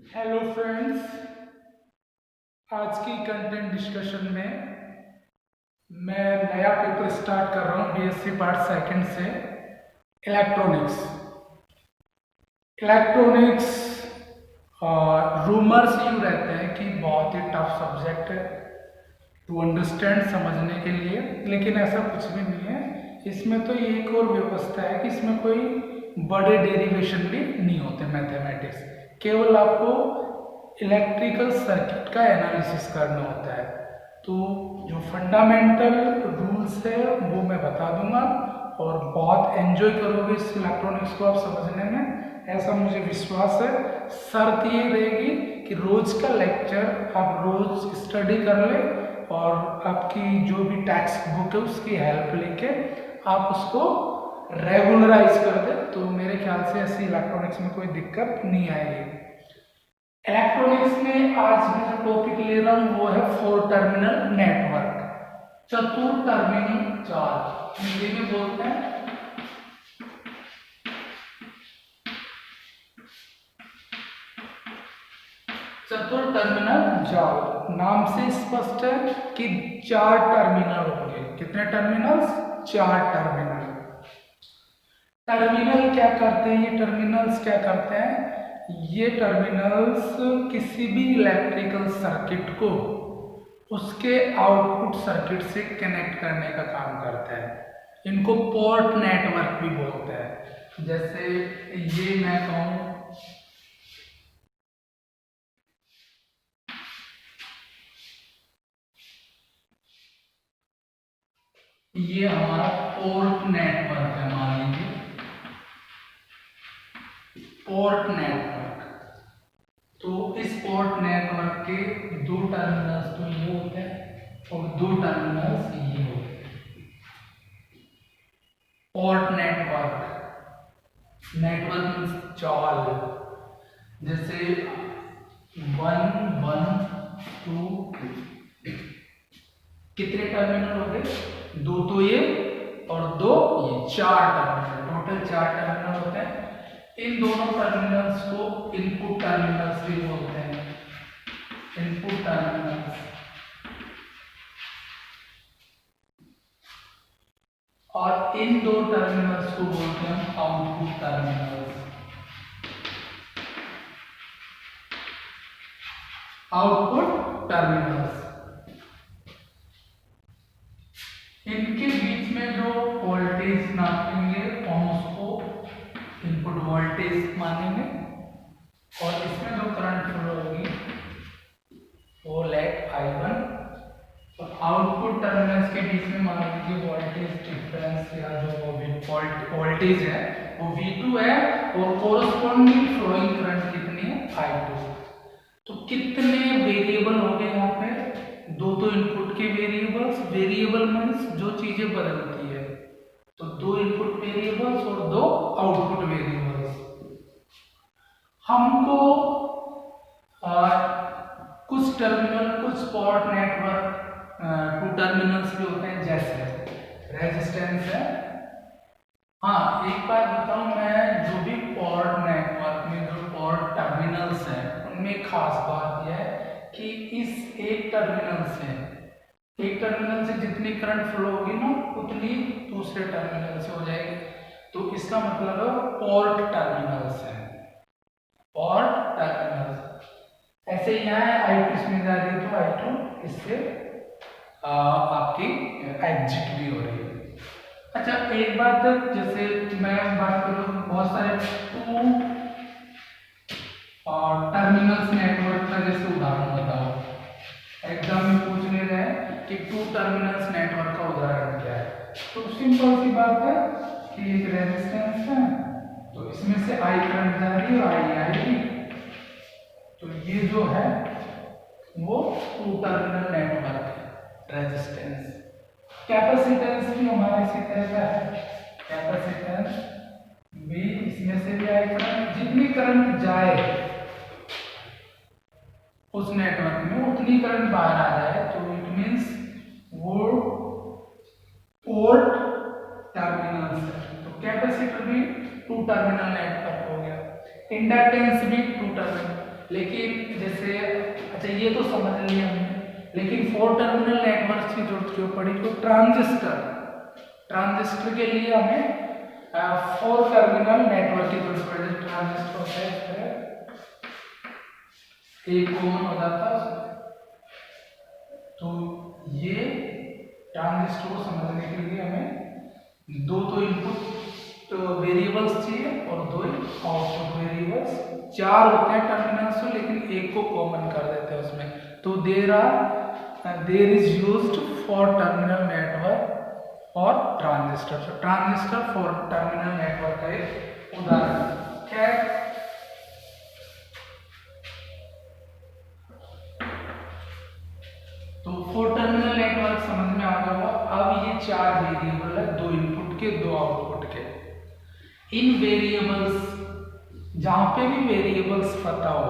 Hello friends, आज की content discussion में मैं नया पेपर स्टार्ट कर रहा हूँ बीएससी पार्ट सेकंड से इलेक्ट्रॉनिक्स। इलेक्ट्रॉनिक्स रूमर्स यूँ रहते हैं कि बहुत ही टफ सब्जेक्ट है टू अंडरस्टैंड, समझने के लिए, लेकिन ऐसा कुछ भी नहीं है। इसमें तो एक और व्यवस्था है कि इसमें कोई बड़े डेरिवेशन भी नहीं होते मैथमेटिक्स, केवल आपको इलेक्ट्रिकल सर्किट का एनालिसिस करना होता है। तो जो फंडामेंटल रूल्स है वो मैं बता दूंगा और बहुत एंजॉय करोगे इस इलेक्ट्रॉनिक्स को आप समझने में, ऐसा मुझे विश्वास है। शर्त ये रहेगी कि रोज का लेक्चर आप रोज स्टडी कर ले और आपकी जो भी टेक्स्ट बुक है उसकी हेल्प लेके आप उसको रेगुलराइज कर दे, तो मेरे ख्याल से ऐसी इलेक्ट्रॉनिक्स में कोई दिक्कत नहीं आएगी। इलेक्ट्रॉनिक्स में आज मैं जो टॉपिक ले रहा हूँ वो है फोर टर्मिनल नेटवर्क, चतुर टर्मिनल जाल हिंदी में बोलते हैं। चतुर टर्मिनल जाल नाम से स्पष्ट है कि चार टर्मिनल होंगे। कितने टर्मिनल्स? चार टर्मिनल। टर्मिनल क्या करते हैं? ये टर्मिनल्स क्या करते हैं? ये टर्मिनल्स किसी भी इलेक्ट्रिकल सर्किट को उसके आउटपुट सर्किट से कनेक्ट करने का काम करता है। इनको पोर्ट नेटवर्क भी बोलते हैं। जैसे ये मैं कहूँ, ये हमारा पोर्ट नेटवर्क है, मान लीजिए पोर्ट नेटवर्क। तो इस पोर्ट नेटवर्क के दो टर्मिनल्स तो ये होते हैं और दो टर्मिनल्स ये होते हैं। पोर्ट नेटवर्क, नेटवर्क मीन्स जाल। जैसे 1 1 2, कितने टर्मिनल हो गए? दो तो ये और दो ये, चार टर्मिनल, टोटल चार टर्मिनल होते हैं। इन दोनों टर्मिनल्स को इनपुट टर्मिनल्स भी बोलते हैं, इनपुट टर्मिनल्स। और इन दो टर्मिनल्स को बोलते हैं हम आउटपुट टर्मिनल्स। आउटपुट टर्मिनल्स, इनके बीच में जो वोल्टेज नापेंगे हम उसको इनपुट वोल्टेज मानेंगे और इसमें जो करंट फ्लो होगी वो लेट I1। और आउटपुट टर्मिनल्स के बीच में मान लीजिए वोल्टेज डिफरेंस या जो वोल्टेज है वो V2 है और कोरस्पॉन्डिंग फ्लोइंग करंट कितनी है? I2। तो कितने वेरिएबल हो गए यहाँ पे? दो तो इनपुट के वेरिएबल्स, वेरिएबल मीन्स जो चीजें बदलती है, तो दो इनपुट वेरिएबल्स और दो आउटपुट वेरिएबल्स। हमको कुछ टर्मिनल, कुछ पोर्ट नेटवर्क टू टर्मिनल्स भी होते हैं, जैसे रेजिस्टेंस है। हाँ, एक बात बताऊं मैं, जो भी पोर्ट नेटवर्क में जो पोर्ट टर्मिनल्स हैं उनमें खास बात यह है कि इस एक टर्मिनल से जितनी करंट फ्लो होगी ना उतनी दूसरे टर्मिनल से हो जाएगी। तो इसका मतलब है पोर्ट टर्मिनल्स है, पोर्ट टर्मिनल्स। ऐसे यहाँ है I2 इसमें जा रही है तो I2 इससे आपकी एग्जिट भी हो रही है। अच्छा, एक बात, जैसे मैं बात करूँ बहुत सारे टू टर्मिनल्स नेटवर्क का जैसे उदाहरण बताओ। एग्जाम में पूछ ले रहे हैं कि टू टर्मिनल्स नेटवर्क का उदाहरण क्या है, तो सिंपल सी बात है कि एक रेजिस्टेंस है तो इसमें से I करंट जा रही है और I आएगी, तो ये जो है वो टू टर्मिनल नेटवर्क है, रेजिस्टेंस। कैपेसिटेंस भी हमारे इसी तरह का है, कैपेसिटेंस भी, इसमें से भी आई करंट, जितनी करंट जाए उस नेटवर्क में उतनी करंट बाहर आ जाए, तो इट मींस वो पोर्ट टर्मिनल्स है। तो कैपेसिटर भी टू टर्मिनल नेटवर्क हो गया, इंडक्टेंस भी टू टर्मिनल। लेकिन जैसे अच्छा ये तो समझ लिया हमने, लेकिन 4 टर्मिनल नेटवर्क की जरूरत क्यों पड़ी? तो ट्रांजिस्टर के लिए हमें 4 टर्मिनल नेटवर्क की जरूरत पड़ी। ट्रांजिस्टर होता है एक कॉमन हो जाता है उसमें। तो ये ट्रांजिस्टर को समझने के लिए हमें दो तो इनपुट वेरिएबल्स चाहिए और 2 आउटपुट वेरिएबल्स। 4 होते हैं टर्मिनल्स, लेकिन एक को कॉमन कर देते हैं उसमें। तो there is used four terminal network और ट्रांजिस्टर। तो ट्रांजिस्टर फॉर टर्मिनल नेटवर्क का एक उदाहरण। खैर तो 4 टर्मिनल नेटवर्क समझ में आ गया होगा। अब ये 4 वेरिएबल है, 2 इनपुट के 2 आउटपुट के। इन वेरिएबल्स, जहां पे भी वेरिएबल्स पता हो।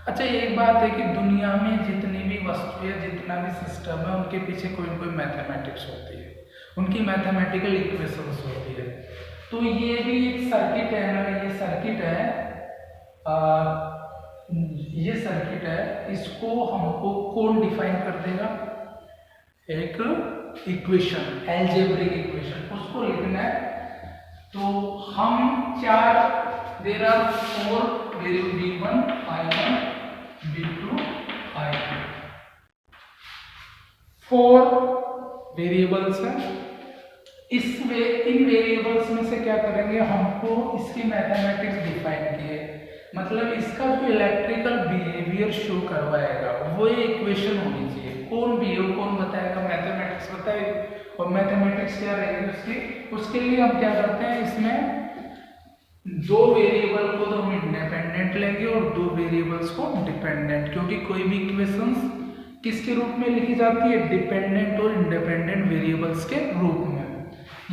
अच्छा एक बात है कि दुनिया में जितनी भी वस्तुएं, जितना भी सिस्टम है, उनके पीछे कोई ना कोई मैथमेटिक्स होती है, उनकी मैथमेटिकल इक्वेशंस होती है। तो ये भी एक सर्किट है ना, ये सर्किट है, इसको हमको कौन डिफाइन कर देगा? एक इक्वेशन, अलजेब्रिक इक्वेशन, उसको लिखना है। तो हम 4 there are 4 variable v1 i1 v2 i2 4 variables हैं। इन वेरिएबल्स में से क्या करेंगे? हमको इसकी मैथमेटिक्स डिफाइन की है, मतलब इसका जो इलेक्ट्रिकल बिहेवियर शो करवाएगा वो ये इक्वेशन होनी चाहिए। कौन बिहेव कौन बताएगा? मैथमेटिक्स बताएगी। और मैथमेटिक्स क्या रहेगी उसके लिए हम क्या करते हैं, इसमें 2 वेरिएबल को तो हम इंडिपेंडेंट लेंगे और 2 वेरिएबल्स को डिपेंडेंट, क्योंकि कोई भी इक्वेशंस किसके रूप में लिखी जाती है? डिपेंडेंट और इंडिपेंडेंट वेरिएबल्स के रूप में।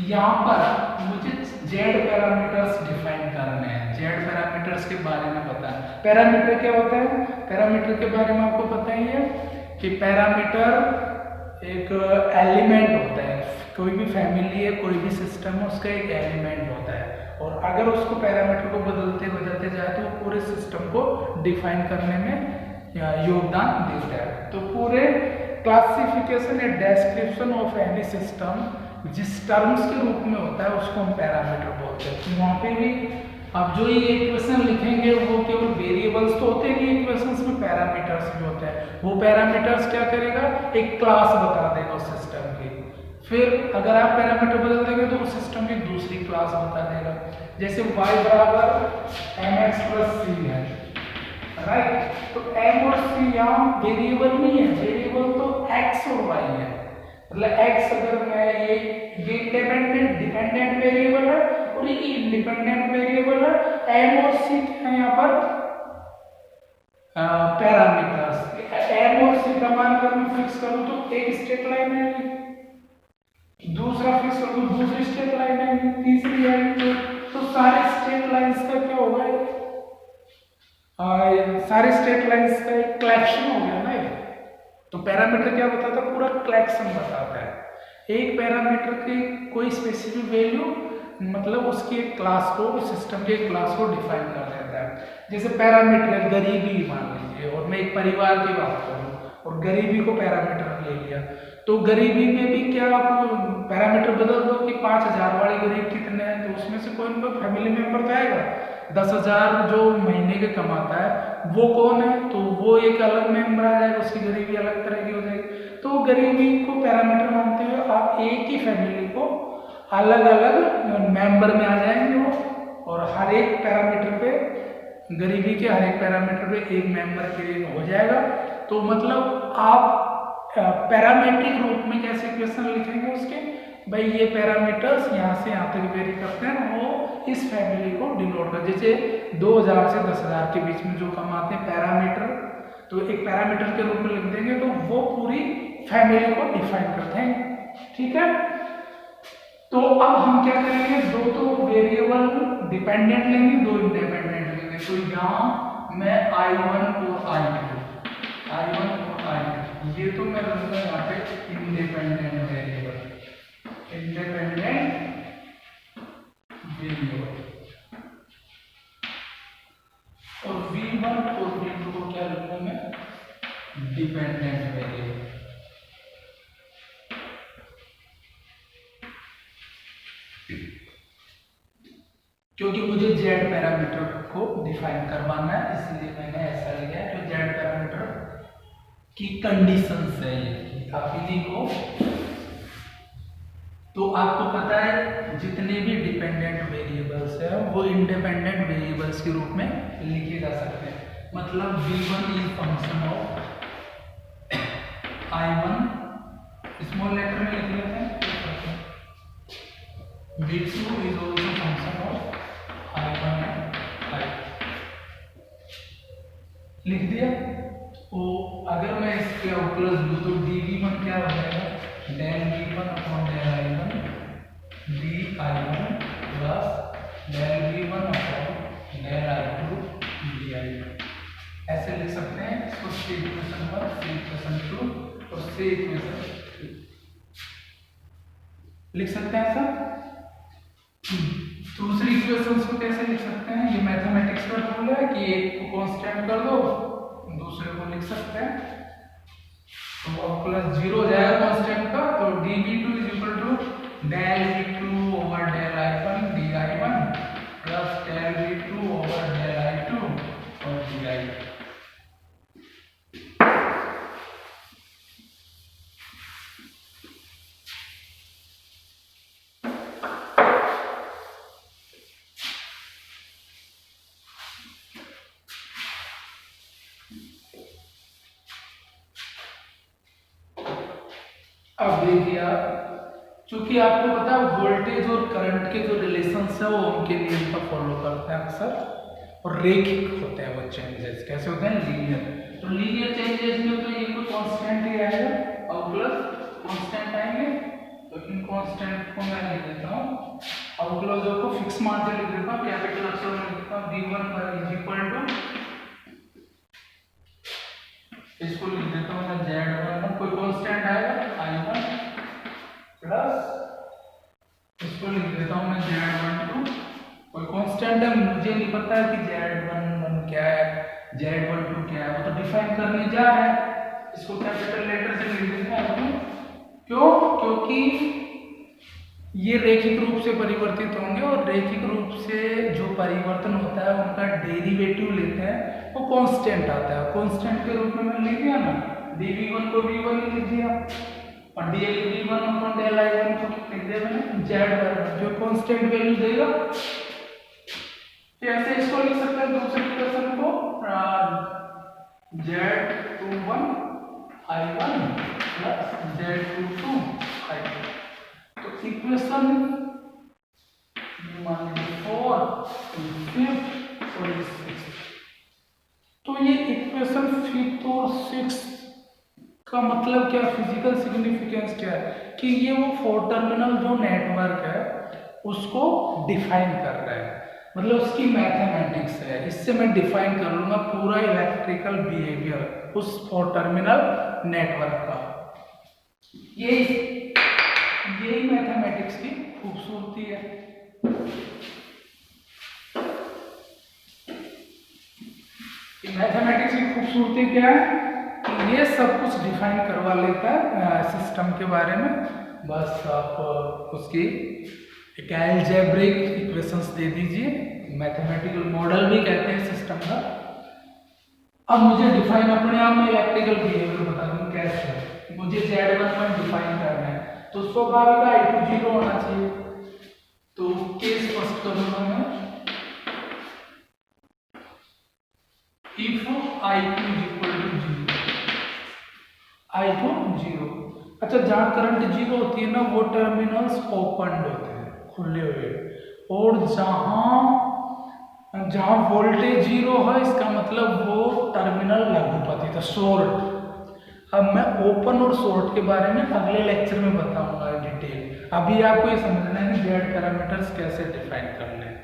यहाँ पर मुझे जेड पैरामीटर्स डिफाइन करने हैं, जेड पैरामीटर्स के बारे में पता है। पैरामीटर क्या होता है? पैरामीटर के बारे में आपको पता ही है कि पैरामीटर एक एलिमेंट होता है। कोई भी फैमिली है, कोई भी सिस्टम है, उसका एक एलिमेंट होता है, और अगर उसको पैरामीटर को बदलते जाए तो वो पूरे सिस्टम को डिफाइन करने में योगदान देता है। तो पूरे क्लासिफिकेशन या डिस्क्रिप्शन ऑफ एनी सिस्टम जिस टर्म्स के रूप में होता है उसको हम पैरामीटर बोलते हैं। तो वहाँ पे भी अब जो ये इक्वेशन लिखेंगे वो केवल वेरिएबल्स तो होते नहीं, इक्वेशंस में पैरामीटर्स भी होते हैं। वो पैरामीटर्स क्या करेगा? एक क्लास बता देगा उस सिस्टम की। फिर अगर आप पैरामीटर बदल देंगे तो उस सिस्टम की दूसरी क्लास बता देगा। जैसे y बराबर mx प्लस c है, राइट? तो m और c यहाँ वेरिएबल नहीं है, वेरिएबल तो x और y है। मतलब x अगर मैं ये डिपेंडेंट वेरिएबल है और ये इंडिपेंडेंट वेरिएबल है। m और c है यहाँ पर पैरामीटर्स। m और c का मान अगर मैं फिक्स करूँ तो एक स्ट्रेट लाइन है, दूसरा फिक्स कर दूँ दूसरी स्ट्रेट लाइन है, तीसरी है। तो सारे स्ट्रेट लाइंस का क्या होगा? सारे स्ट्रेट लाइंस का एक कलेक्शन हो गया ना। तो पैरामीटर क्या बताता है? पूरा कलेक्शन बताता है। एक पैरामीटर की कोई स्पेसिफिक वैल्यू, मतलब उसकी एक क्लास को, सिस्टम के एक क्लास को डिफाइन कर देता है। जैसे पैरामीटर है गरीबी मान लीजिए, और मैं एक परिवार की बात करूँ और गरीबी को पैरामीटर ले लिया, तो गरीबी में भी क्या आप पैरामीटर बदल दो कि 5000 वाले गरीब कितने हैं, तो उसमें से कोई ना कोई फैमिली मेंबर तो आएगा। 10,000 जो महीने के कमाता है वो कौन है? तो वो एक अलग मेंबर आ जाएगा, उसकी गरीबी अलग तरह की हो जाएगी। तो गरीबी को पैरामीटर मानते हुए आप एक ही फैमिली को अलग अलग मेंबर में आ जाएंगे वो, और हर एक पैरामीटर पे, गरीबी के हर एक पैरामीटर पे एक मेंबर क्रिएट हो जाएगा। तो मतलब आप पैरामीट्रिक रूप में कैसे इक्वेशन लिखेंगे उसके? भाई ये पैरामीटर्स यहाँ से यहाँ तक वेरी करते हैं, वो इस फैमिली को डिनोट कर। जैसे 2000 से 10,000 के बीच में जो कमाते हैं पैरामीटर, तो एक पैरामीटर के रूप में लिख देंगे तो वो पूरी फैमिली को डिफाइन करते हैं। ठीक है, तो अब हम क्या करेंगे? 2 तो वेरिएबल डिपेंडेंट लेंगे, 2 इंडिपेंडेंट लेंगे। तो यहाँ मैं I1 और I2 ये तो मैं लूंगा यहाँ पे इंडिपेंडेंट वेरिएबल, और V1 और V2 डिपेंडेंट वेरिएबल। क्योंकि मुझे जेड पैरामीटर को डिफाइन करवाना है, इसलिए मैंने ऐसा लिखा है। तो जेड पैरामीटर की कंडीशंस है ये, काफी लिखो। तो आपको पता है जितने भी डिपेंडेंट वेरिएबल्स है वो इंडिपेंडेंट वेरिएबल्स के रूप में लिखे जा सकते हैं। मतलब v1 is function of i1, small letter में लिख लेते हैं। v2 is also function of i1 and i2, लिख दिया। तो अगर मैं इसके प्लस लूँ तो dv1 क्या हो जाएगा, del v1 upon del i1 di1 plus del v1 upon del i2 di1। ऐसे लिख सकते हैं इसको, से इक्वेशन 1, से इक्वेशन 2 और से इक्वेशन 3 लिख सकते हैं ऐसा। दूसरी इक्वेशंस को कैसे लिख सकते हैं, ये मैथमेटिक्स का रूल है कि एक को कांस्टेंट कर दो, दूसरे को लिख सकते हैं। तो अब प्लस 0 हो जाएगा कांस्टेंट का, तो dv2 is equal to del v2 over del i1 di1 plus del v2 over del i2 और di। अब देखिए आप, चूंकि आपको पता है वोल्टेज और करंट के जो रिलेशंस है वो उनके नियम का फॉलो करते हैं अक्सर, और रेखिक होते हैं वो चेंजेस। कैसे होते हैं, लीनियर। तो लीनियर चेंजेस में तो ये कोई कांस्टेंट ही आएगा और प्लस कांस्टेंट आएंगे। तो इन कांस्टेंट को मैं लिख देता हूँ, आउटक्लोजर को फिक्स मान से लिख देता हूँ, कैपिटल अक्षर में लिखता हूँ v1 इज इक्वल टू, इसको लिख देता हूँ मैं z1, कोई कांस्टेंट आएगा i1 प्लस, इसको लिख देता हूँ मैं z12, कोई कांस्टेंट है, मुझे नहीं पता है कि z11 क्या है, z12 क्या है, वो तो डिफाइन करने जा रहा है। इसको कैपिटल लेटर से लिख देते हैं। क्यों, क्योंकि ये रैखिक रूप से परिवर्तित होंगे और रैखिक रूप से जो परिवर्तन होता है उनका डेरिवेटिव लेते हैं, वो कांस्टेंट आता है। कांस्टेंट के रूप में मैंने लिख दिया ना, dv1 को v1 लिख दिया और dl v1 upon del i1 को लिख दिया मैंने z जो कांस्टेंट वैल्यू देगा। ऐसे इसको लिख सकते हैं दूसरे इक्वेशन को, z21 i1 plus z22 i2। तो इक्वेशन मान लीजिए 4, 5 और 6, तो ये इक्वेशन 5 और 6 का मतलब क्या, फिजिकल सिग्निफिकेंस क्या है कि ये वो 4 टर्मिनल जो नेटवर्क है उसको डिफाइन कर रहा है, मतलब उसकी मैथमेटिक्स है। इससे मैं डिफाइन कर लूंगा पूरा इलेक्ट्रिकल बिहेवियर उस 4 टर्मिनल नेटवर्क का। यही मैथमेटिक्स की खूबसूरती है। मैथमेटिक्स की खूबसूरती क्या है कि ये सब कुछ डिफाइन करवा लेता है सिस्टम के बारे में। बस आप उसकी एक अलजेब्रिक इक्वेशंस दे दीजिए, मैथमेटिकल मॉडल भी कहते हैं सिस्टम का। अब मुझे डिफाइन अपने आप में इलेक्ट्रिकल बिहेवियर बता दूं कैसे, मुझे Z11 डिफाइन करना है तो स्वाभाविक I2 0 होना चाहिए। तो केस फर्स्ट करूंगा मैं, if I2 equal to 0, I2 0। अच्छा, जहां करंट 0 होती है ना वो टर्मिनल्स ओपन होते हैं, खुले हुए, और जहां वोल्टेज 0 है इसका मतलब वो टर्मिनल लघुपति था, शॉर्ट। अब मैं ओपन और शॉर्ट के बारे में अगले लेक्चर में बताऊंगा डिटेल। अभी आपको ये समझना है कि जेड पैरामीटर्स कैसे डिफाइन करने हैं।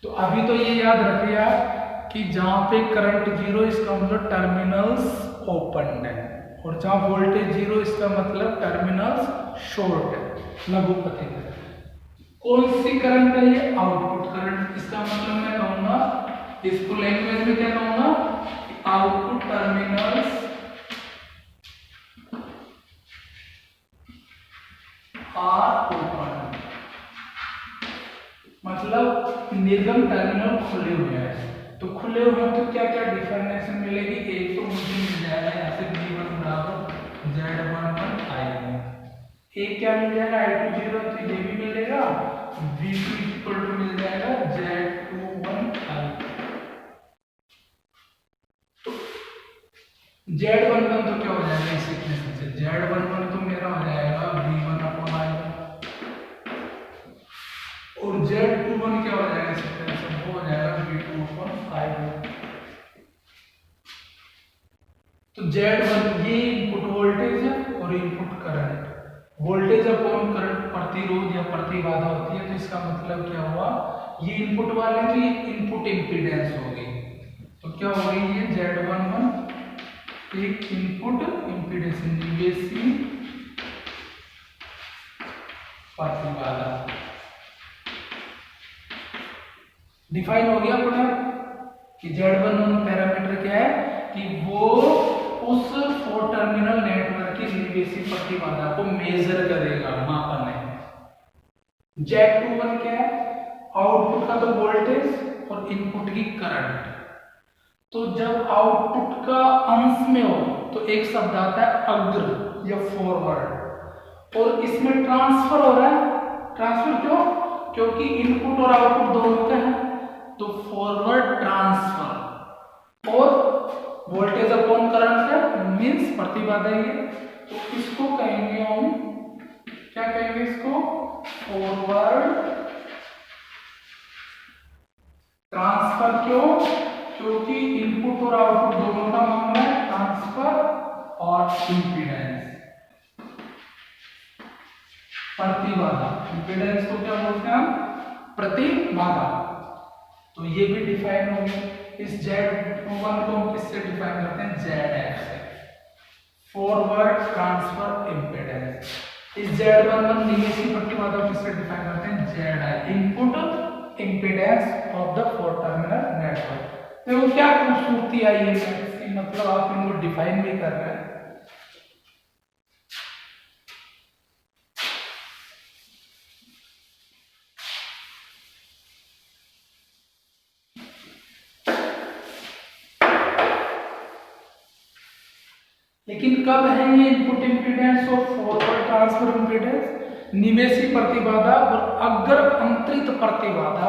तो अभी तो ये याद रखिए आप कि जहाँ पे करंट 0 इसका मतलब टर्मिनल्स ओपन है, और जहाँ वोल्टेज 0 इसका मतलब टर्मिनल्स शॉर्ट है, लघुपति है। कौन सी करंट है ये, आउटपुट करंट। इसका मतलब मैं कहूँगा, इसको लैंग्वेज में क्या कहूँगा, आउटपुट टर्मिनल्स खुले हुए हैं, तो खुले हुए हैं तो क्या क्या डिफरेंशिएशन मिलेगी? एक तो मुझे मिल जाएगा यहाँ से V1 बराबर Z11 I1, एक क्या मिल जाएगा I2 0, तो ये भी मिलेगा, V2 इक्वल टू मिल जाएगा Z21 I2। तो Z11 तो क्या हो जाएगा इस इक्वेशन से? Z11 तो मेरा हो जाएगा V1 अपॉन I1, और Z21 क्या हो जाएगा इस इक्वेशन से? वो हो जाएगा V2 अपॉन I1। तो Z1 ये इनपुट वोल्टेज है और input current, voltage upon current प्रतिरोध या प्रतिबाधा होती है, तो इसका मतलब क्या हुआ? ये इनपुट वाले तो ये इनपुट इंपीडेंस हो गई, तो क्या हो गई? ये Z11 एक इनपुट इंपीडेंस निवेशी प्रतिबाधा डिफाइन हो गया अपना कि Z11 पैरामीटर क्या है कि वो उस 4 टर्मिनल नेटवर्क की निवेशी प्रतिबाधा को मेजर करेगा, मापन है। Z21 क्या है? आउटपुट का तो वोल्टेज और इनपुट की करंट। तो जब आउटपुट का अंश में हो तो एक शब्द आता है अग्र या फॉरवर्ड, और इसमें ट्रांसफर हो रहा है। ट्रांसफर क्यों? क्योंकि इनपुट और आउटपुट दोनों का है, तो फॉरवर्ड ट्रांसफर, और वोल्टेज अपॉन करंट है मींस प्रतिबाधा ही है, तो इसको कहेंगे हम, क्या कहेंगे इसको? Forward transfer. क्यों? क्योंकि इनपुट और आउटपुट दोनों का मामला है ट्रांसफर और इंपीडेंस प्रतिबाधा। इंपीडेंस को क्या बोलते हैं हम? प्रतिबाधा। तो ये भी डिफाइन हो गया। इस Z21 को हम किससे डिफाइन करते हैं? ZF से, फॉरवर्ड ट्रांसफर इंपीडेंस। इस Z11 निवेशी प्रतिबाधा को किससे डिफाइन करते हैं? ZI, input impedance of the 4 terminal network. देखो क्या खूबसूरती आई है इसकी, मतलब आप इनको डिफाइन भी कर रहे हैं। लेकिन कब है ये इनपुट इंपीडेंस और फॉरवर्ड ट्रांसफर इंपीडेंस? निवेशी प्रतिबाधा और अग्र अंतरित प्रतिबाधा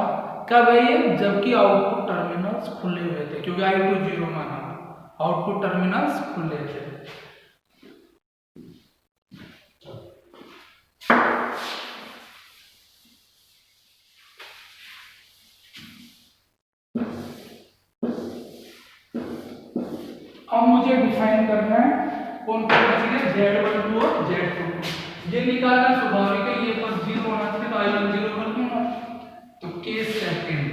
कब है ये? जबकि आउटपुट टर्मिनल्स खुले हुए थे, क्योंकि I2 0 माना, आउटपुट टर्मिनल्स खुले थे। अब मुझे डिफाइन करना है कौन कौन सी Z12 और Z22। ये निकालना स्वाभाविक है, ये पर 0 होना चाहिए, तो I1 0 कर दूंगा। तो case second,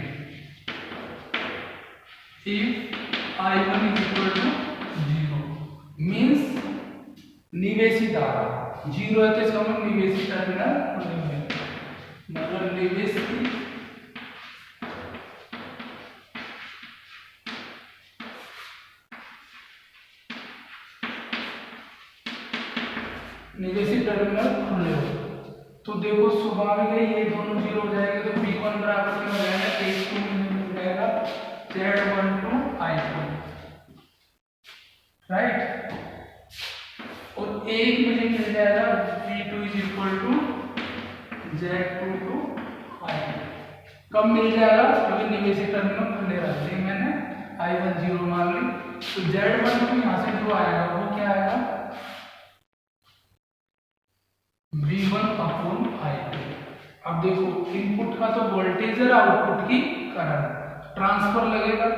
if I1 is equal to 0 means निवेशी धारा 0 है, तो इसका मतलब निवेशी टर्मिनल खुले हुए हैं, मतलब निवेशी टर्मिनल खुले हो। तो देखो स्वाभाविक है ये दोनों 0 हो जाएंगे, तो V1 बराबर क्या हो जाएगा? 1 मिल जाएगा Z12 I2, राइट। और एक मुझे मिल जाएगा V2 is equal to Z22 I2। कब मिल जाएगा? क्योंकि निवेशी टर्मिनल खुले रहते हैं, मैंने I1 0 मान ली, तो Z12 यहाँ से जो आएगा वो क्या आएगा? V1 upon I2। अब देखो इनपुट का तो वोल्टेज है, आउटपुट की करंट, ट्रांसफर लगेगा।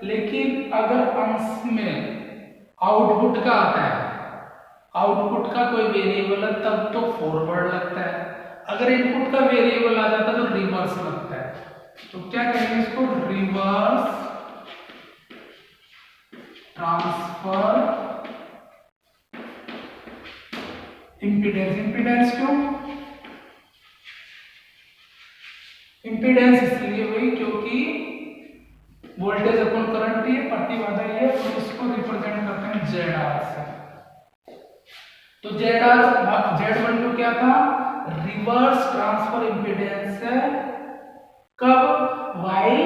लेकिन अगर अंश में आउटपुट का आता है, आउटपुट का कोई वेरिएबल है, तब तो फॉरवर्ड लगता है। अगर इनपुट का वेरिएबल आ जाता है तो रिवर्स लगता है। तो क्या कहेंगे इसको? Reverse transfer impedance. इंपीडेंस क्यों? इंपीडेंस इसलिए हुई क्योंकि वोल्टेज अपन करंट ही है, प्रतिबाधा ही है, तो इसको रिप्रेजेंट करते हैं ZR से। तो Z12 क्या था? रिवर्स ट्रांसफर इंपीडेंस है। कब? While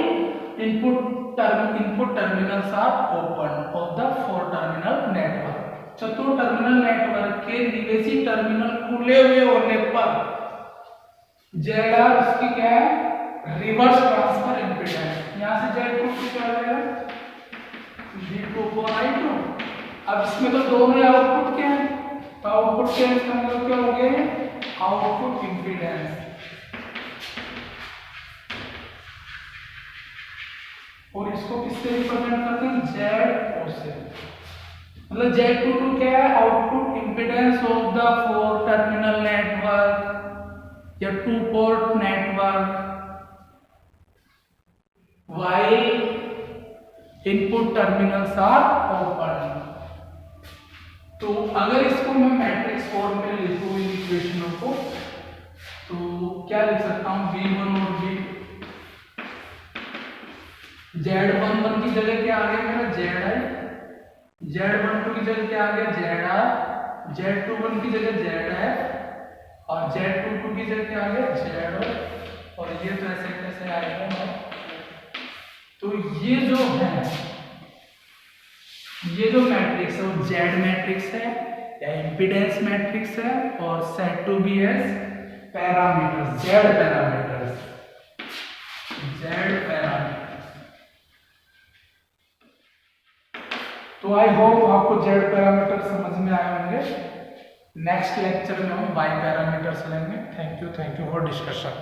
input terminals are open of the 4 terminal network. 4 terminal network के निवेशी टर्मिनल खुले हुए होने पर ZR उसकी क्या है, रिवर्स ट्रांसफर इम्पीडेंस। यहाँ से Z2 क्या हो जाएगा, V2/I2। अब इसमें तो दोनों आउटपुट क्या है, तो आउटपुट के इसका मतलब क्या हो गया, आउटपुट इम्पीडेंस। और इसको किससे रिप्रेजेंट करते हैं, Z4 से। मतलब Z22 क्या है, output impedance of the 4 terminal network या 2 port network, while input terminals are open. तो अगर इसको मैं मैट्रिक्स फॉर्म में लिखूं इन इक्वेशनों को, तो क्या लिख सकता हूं, V1 और V, Z11 की जगह क्या आ गया मेरा, ZI, Z12 की जगह क्या आ गया, ZR, Z21 की जगह ZF और Z22 की जगह क्या आ गया, ZO। और ये तो ऐसे कैसे आएगा ना, तो ये जो है, ये जो मैट्रिक्स है वो Z मैट्रिक्स है या इम्पीडेंस मैट्रिक्स है, और set to be as parameters, Z parameters, Z parameters. तो आई होप आपको Z पैरामीटर समझ में आए होंगे। नेक्स्ट लेक्चर में हम Y पैरामीटर्स लेंगे। Thank you for discussion.